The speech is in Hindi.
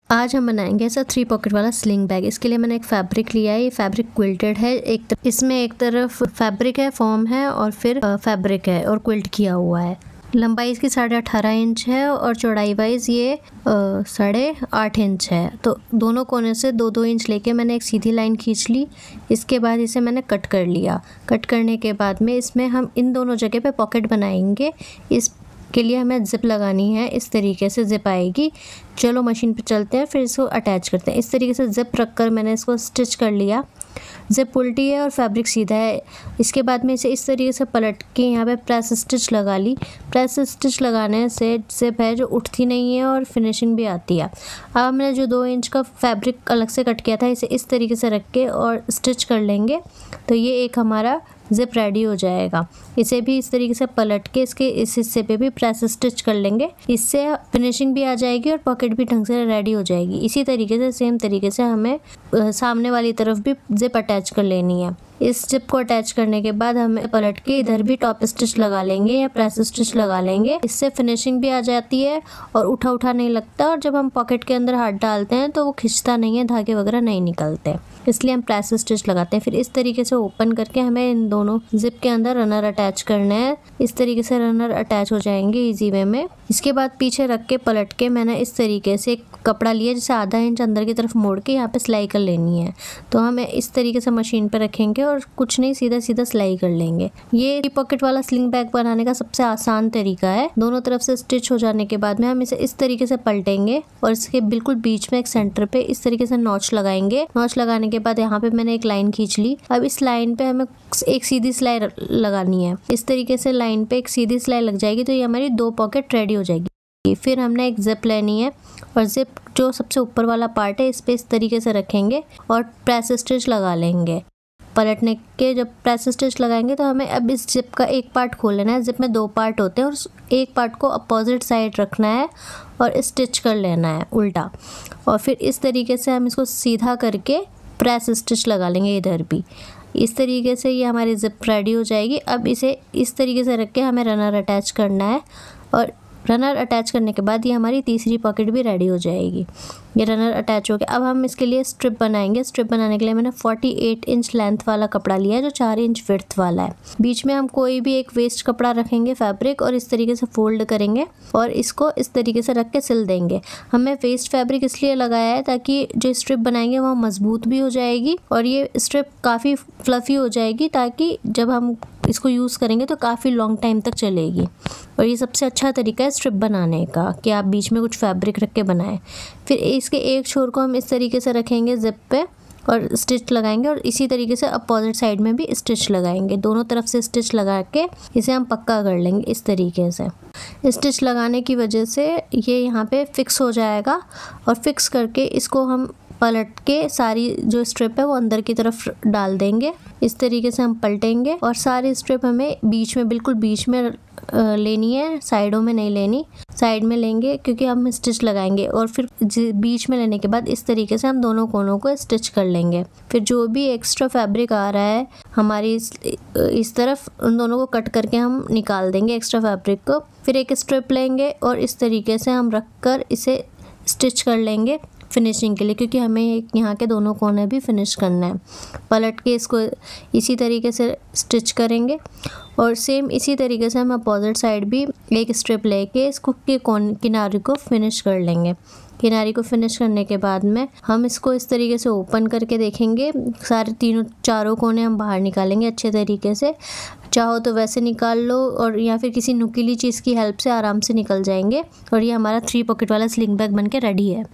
आज हम बनाएंगे ऐसा 3 पॉकेट वाला स्लिंग बैग। इसके लिए मैंने एक फैब्रिक लिया है। ये फैब्रिक क्विल्टेड है। इसमें एक तरफ फैब्रिक है, फॉर्म है और फिर फैब्रिक है और क्विल्ट किया हुआ है। लंबाई इसकी 18.5 इंच है और चौड़ाई वाइज ये 8.5 इंच है। तो दोनों कोने से 2-2 इंच लेके मैंने एक सीधी लाइन खींच ली। इसके बाद इसे मैंने कट कर लिया। कट करने के बाद में इसमें हम इन दोनों जगह पे पॉकेट बनाएंगे। इसके लिए हमें जिप लगानी है। इस तरीके से जिप आएगी। चलो मशीन पे चलते हैं, फिर इसको अटैच करते हैं। इस तरीके से जिप रखकर मैंने इसको स्टिच कर लिया। जिप उल्टी है और फैब्रिक सीधा है। इसके बाद में इसे इस तरीके से पलट के यहाँ पे प्रेस स्टिच लगा ली। प्रेस स्टिच लगाने से जिप है जो उठती नहीं है और फिनिशिंग भी आती है। अब हमने जो 2 इंच का फैब्रिक अलग से कट किया था, इसे इस तरीके से रख के और स्टिच कर लेंगे तो ये एक हमारा जिप रेडी हो जाएगा। इसे भी इस तरीके से पलट के इसके इस हिस्से पे भी प्रेस स्टिच कर लेंगे। इससे फिनिशिंग भी आ जाएगी और पॉकेट भी ढंग से रेडी हो जाएगी। इसी तरीके से सेम तरीके से हमें सामने वाली तरफ भी जिप अटैच कर लेनी है। इस जिप को अटैच करने के बाद हमें पलट के इधर भी टॉप स्टिच लगा लेंगे या प्रेस स्टिच लगा लेंगे। इससे फिनिशिंग भी आ जाती है और उठा नहीं लगता। और जब हम पॉकेट के अंदर हाथ डालते हैं तो वो खिंचता नहीं है, धागे वगैरह नहीं निकलते, इसलिए हम प्रेस स्टिच लगाते हैं। फिर इस तरीके से ओपन करके हमें इन दोनों जिप के अंदर रनर अटैच करने हैं। इस तरीके से रनर अटैच हो जाएंगे इजी वे में। इसके बाद पीछे रख के पलट के मैंने इस तरीके से एक कपड़ा लिया, जैसे आधा इंच अंदर की तरफ मोड़ के यहाँ पे सिलाई कर लेनी है। तो हमें इस तरीके से मशीन पे रखेंगे और कुछ नहीं, सीधा सीधा सिलाई कर लेंगे। ये पॉकेट वाला स्लिंग बैग बनाने का सबसे आसान तरीका है। दोनों तरफ से स्टिच हो जाने के बाद में हम इसे इस तरीके से पलटेंगे और इसके बिल्कुल बीच में एक सेंटर पे इस तरीके से नॉच लगाएंगे। नॉच लगाने के बाद यहाँ पे मैंने एक लाइन खींच ली। अब इस लाइन पे हमें एक सीधी सिलाई लगानी है। इस तरीके से लाइन पे एक सीधी सिलाई लग जाएगी तो ये हमारी 2 पॉकेट रेडी हो जाएगी। फिर हमने एक जिप लेनी है और जिप जो सबसे ऊपर वाला पार्ट है इस पे इस तरीके से रखेंगे और प्रेस स्टिच लगा लेंगे। पलटने के जब प्रेस स्टिच लगाएंगे तो हमें अब इस जिप का एक पार्ट खोल लेना है। जिप में 2 पार्ट होते हैं और एक पार्ट को अपोजिट साइड रखना है और स्टिच कर लेना है उल्टा। और फिर इस तरीके से हम इसको सीधा करके प्रेस स्टिच लगा लेंगे इधर भी। इस तरीके से ये हमारी जिप रेडी हो जाएगी। अब इसे इस तरीके से रख के हमें रनर अटैच करना है और रनर अटैच करने के बाद ये हमारी तीसरी पॉकेट भी रेडी हो जाएगी। ये रनर अटैच हो गया। अब हम इसके लिए स्ट्रिप बनाएंगे। स्ट्रिप बनाने के लिए मैंने 48 इंच लेंथ वाला कपड़ा लिया है जो 4 इंच विड्थ वाला है। बीच में हम कोई भी एक वेस्ट कपड़ा रखेंगे फैब्रिक और इस तरीके से फोल्ड करेंगे और इसको इस तरीके से रख के सिल देंगे। हमने वेस्ट फैब्रिक इसलिए लगाया है ताकि जो स्ट्रिप बनाएंगे वो मजबूत भी हो जाएगी और ये स्ट्रिप काफ़ी फ्लफी हो जाएगी ताकि जब हम इसको यूज़ करेंगे तो काफ़ी लॉन्ग टाइम तक चलेगी। और ये सबसे अच्छा तरीका है स्ट्रिप बनाने का कि आप बीच में कुछ फैब्रिक रख के बनाएं। फिर इसके एक छोर को हम इस तरीके से रखेंगे जिप पे और स्टिच लगाएंगे और इसी तरीके से अपोजिट साइड में भी स्टिच लगाएंगे। दोनों तरफ से स्टिच लगा के इसे हम पक्का कर लेंगे इस तरीके से। स्टिच लगाने की वजह से ये यहाँ पे फिक्स हो जाएगा और फिक्स करके इसको हम पलट के सारी जो स्ट्रिप है वो अंदर की तरफ डाल देंगे। इस तरीके से हम पलटेंगे और सारी स्ट्रिप हमें बीच में, बिल्कुल बीच में लेनी है, साइडों में नहीं लेनी। साइड में लेंगे क्योंकि हम स्टिच लगाएंगे और फिर बीच में लेने के बाद इस तरीके से हम दोनों कोनों को स्टिच कर लेंगे। फिर जो भी एक्स्ट्रा फैब्रिक आ रहा है हमारी इस तरफ, उन दोनों को कट करके हम निकाल देंगे एक्स्ट्रा फैब्रिक को। फिर एक स्ट्रिप लेंगे और इस तरीके से हम रख कर इसे स्टिच कर लेंगे फिनिशिंग के लिए, क्योंकि हमें यहाँ के दोनों कोने भी फिनिश करना है। पलट के इसको इसी तरीके से स्टिच करेंगे और सेम इसी तरीके से हम अपोजिट साइड भी एक स्ट्रिप लेके इसको किनारे को फिनिश कर लेंगे। किनारे को फिनिश करने के बाद में हम इसको इस तरीके से ओपन करके देखेंगे। सारे चारों कोने हम बाहर निकालेंगे अच्छे तरीके से। चाहो तो वैसे निकाल लो और या फिर किसी नुकीली चीज़ की हेल्प से आराम से निकल जाएंगे और ये हमारा 3 पॉकेट वाला स्लिंग बैग बन के रेडी है।